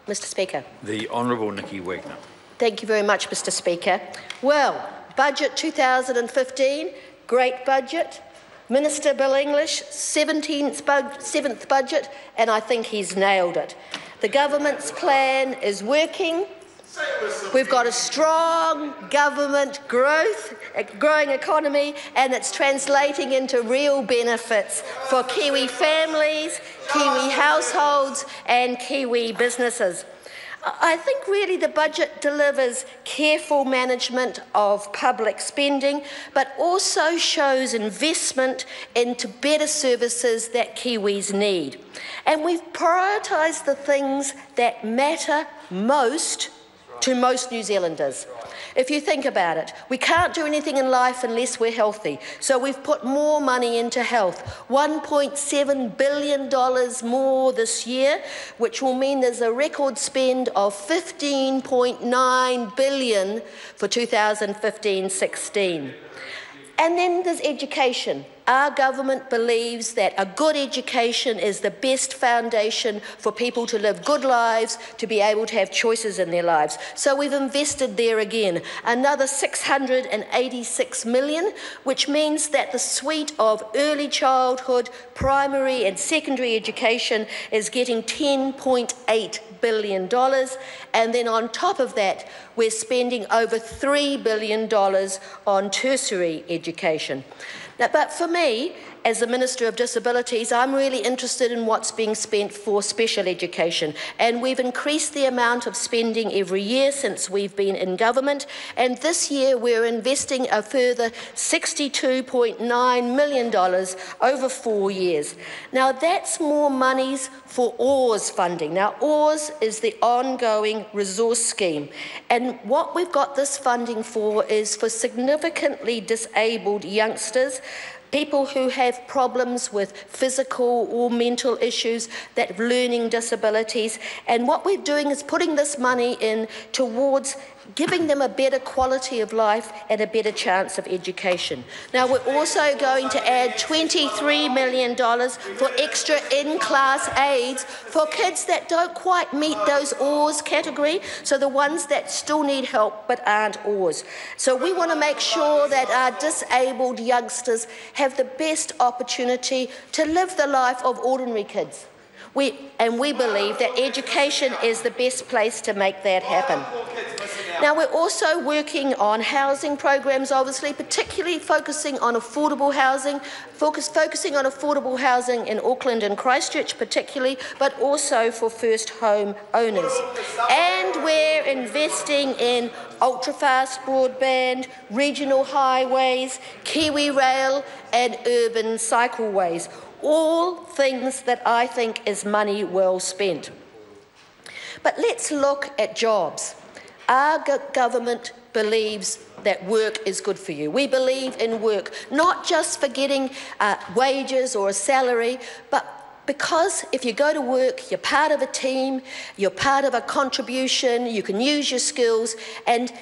Mr Speaker. The Honourable Nikki Wagner. Thank you very much, Mr Speaker. Well, Budget 2015, great budget. Minister Bill English, 7th budget, and I think he's nailed it. The government's plan is working. We've got a strong government growing economy, and it's translating into real benefits for Kiwi families, Kiwi households and Kiwi businesses. I think really the budget delivers careful management of public spending, but also shows investment into better services that Kiwis need. And we've prioritised the things that matter most to most New Zealanders. If you think about it, we can't do anything in life unless we're healthy. So we've put more money into health, $1.7 billion more this year, which will mean there's a record spend of $15.9 billion for 2015-16. And then there's education. Our government believes that a good education is the best foundation for people to live good lives, to be able to have choices in their lives. So we've invested there again, another $686 million, which means that the suite of early childhood, primary and secondary education is getting $10.8 billion. And then on top of that, we're spending over $3 billion on tertiary education. Now, but for me, as the Minister of Disabilities, I'm really interested in what's being spent for special education. And we've increased the amount of spending every year since we've been in government. And this year we're investing a further $62.9 million over 4 years. Now that's more monies for OARS funding. Now OARS is the ongoing resource scheme. And what we've got this funding for is for significantly disabled youngsters, people who have problems with physical or mental issues, that have learning disabilities. And what we're doing is putting this money in towards giving them a better quality of life and a better chance of education. Now, we're also going to add $23 million for extra in-class aids for kids that don't quite meet those OARS category, so the ones that still need help but aren't OARS. So we want to make sure that our disabled youngsters have the best opportunity to live the life of ordinary kids. We believe that education is the best place to make that happen. Now, we're also working on housing programs, obviously, particularly focusing on affordable housing, focusing on affordable housing in Auckland and Christchurch particularly, but also for first home owners. And we're investing in ultra-fast broadband, regional highways, Kiwi Rail and urban cycleways. All things that I think is money well spent. But let's look at jobs. Our government believes that work is good for you. We believe in work, not just for getting wages or a salary, but because if you go to work, you're part of a team, you're part of a contribution, you can use your skills, and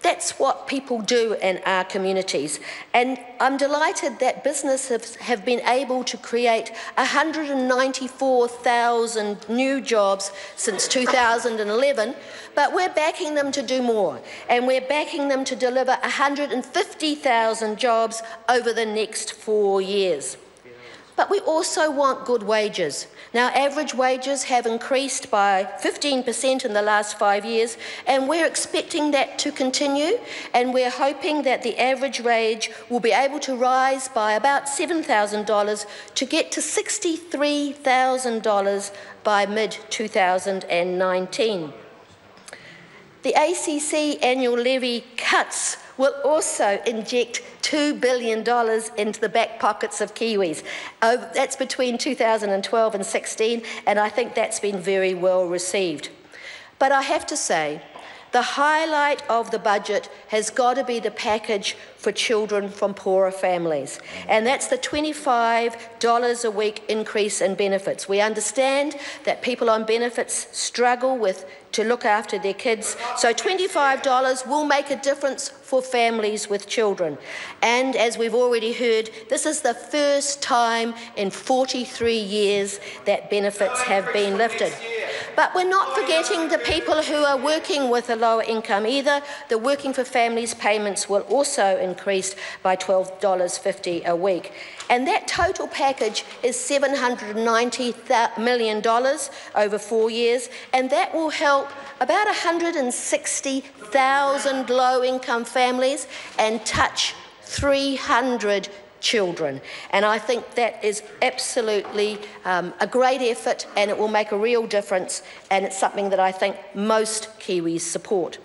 that's what people do in our communities. And I'm delighted that businesses have been able to create 194,000 new jobs since 2011, but we're backing them to do more. And we're backing them to deliver 150,000 jobs over the next 4 years. But we also want good wages. Now, average wages have increased by 15% in the last 5 years, and we're expecting that to continue, and we're hoping that the average wage will be able to rise by about $7,000 to get to $63,000 by mid-2019. The ACC annual levy cuts will also inject $2 billion into the back pockets of Kiwis. That's between 2012 and 16, and I think that's been very well received. But I have to say, the highlight of the budget has got to be the package for children from poorer families, and that's the $25 a week increase in benefits. We understand that people on benefits struggle to look after their kids, so $25 will make a difference for families with children. And as we've already heard, this is the first time in 43 years that benefits have been lifted. But we're not forgetting the people who are working with a lower income either. The Working for Families payments will also increase by $12.50 a week. And that total package is $790 million over 4 years, and that will help about 160,000 low-income families and touch 300 children. And I think that is absolutely a great effort, and it will make a real difference, and it's something that I think most Kiwis support.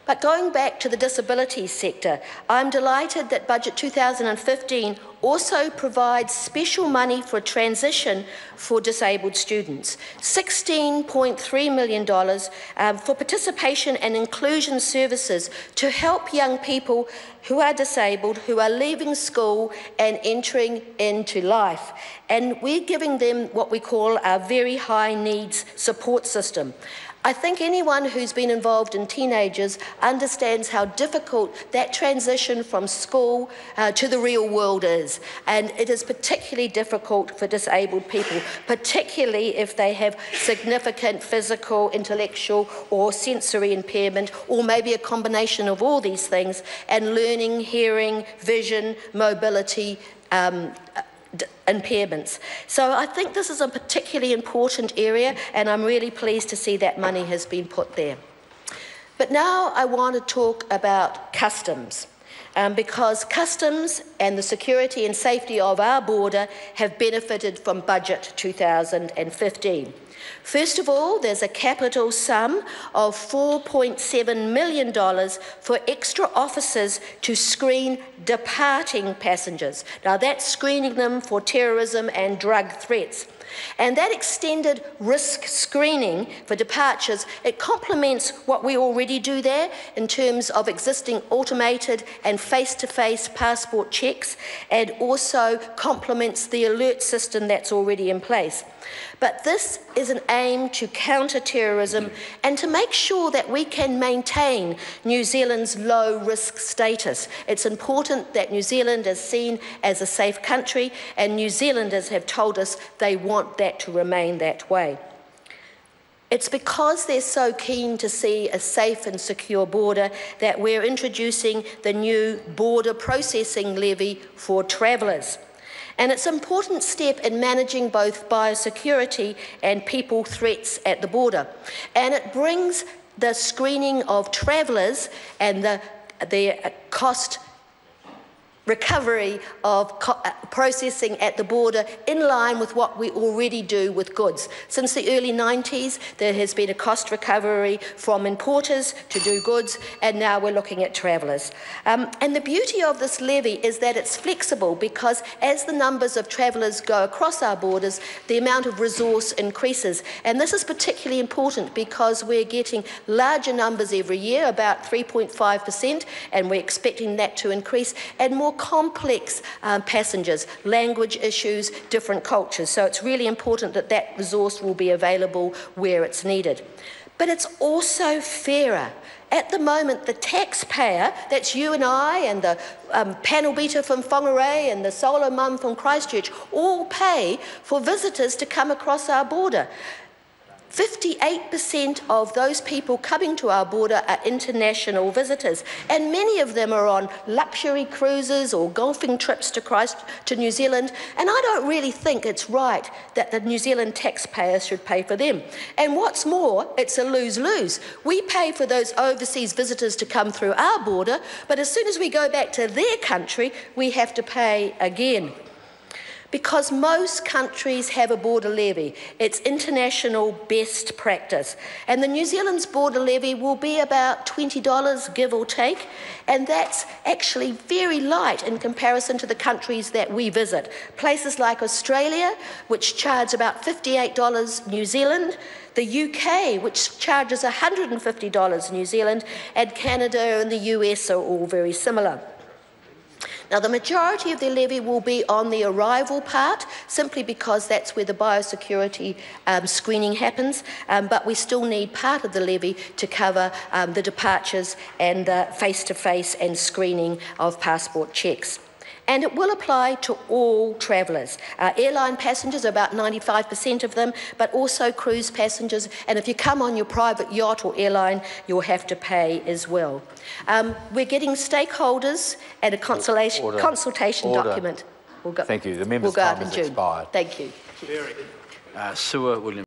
But going back to the disability sector, I'm delighted that Budget 2015 also provides special money for transition for disabled students, $16.3 million for participation and inclusion services to help young people who are disabled, who are leaving school and entering into life. And we're giving them what we call our very high needs support system. I think anyone who's been involved in teenagers understands how difficult that transition from school to the real world is. And it is particularly difficult for disabled people, particularly if they have significant physical, intellectual or sensory impairment, or maybe a combination of all these things, and learning, hearing, vision, mobility, impairments. So I think this is a particularly important area, and I'm really pleased to see that money has been put there. But now I want to talk about customs, because customs and the security and safety of our border have benefited from Budget 2015. First of all, there's a capital sum of $4.7 million for extra officers to screen departing passengers. Now, that's screening them for terrorism and drug threats. And that extended risk screening for departures, it complements what we already do there in terms of existing automated and face-to-face passport checks, and also complements the alert system that's already in place. But this is an aim to counter terrorism and to make sure that we can maintain New Zealand's low-risk status. It's important that New Zealand is seen as a safe country, and New Zealanders have told us they want that to remain that way. It's because they're so keen to see a safe and secure border that we're introducing the new border processing levy for travellers. And it's an important step in managing both biosecurity and people threats at the border. And it brings the screening of travellers and the cost recovery of processing at the border in line with what we already do with goods. Since the early 90s, there has been a cost recovery from importers to do goods, and now we're looking at travellers. And the beauty of this levy is that it's flexible, because as the numbers of travellers go across our borders, the amount of resource increases. And this is particularly important because we're getting larger numbers every year, about 3.5%, and we're expecting that to increase, and more complex passengers, language issues, different cultures. So it's really important that that resource will be available where it's needed. But it's also fairer. At the moment, the taxpayer, that's you and I and the panel beater from Whangarei and the solo mum from Christchurch, all pay for visitors to come across our border. 58% of those people coming to our border are international visitors, and many of them are on luxury cruises or golfing trips to New Zealand, and I don't really think it's right that the New Zealand taxpayers should pay for them. And what's more, it's a lose-lose. We pay for those overseas visitors to come through our border, but as soon as we go back to their country, we have to pay again. Because most countries have a border levy. It's international best practice. And the New Zealand's border levy will be about $20, give or take, and that's actually very light in comparison to the countries that we visit. Places like Australia, which charge about $58 New Zealand, the UK, which charges $150 New Zealand, and Canada and the US are all very similar. Now, the majority of the levy will be on the arrival part, simply because that's where the biosecurity screening happens, but we still need part of the levy to cover the departures and face-to-face and screening of passport checks. and it will apply to all travellers. Airline passengers, about 95% of them, but also cruise passengers, and if you come on your private yacht or airline, you'll have to pay as well. We're getting stakeholders and a consultation document. Thank you. The member's time has expired. Thank you. Sewer Williams.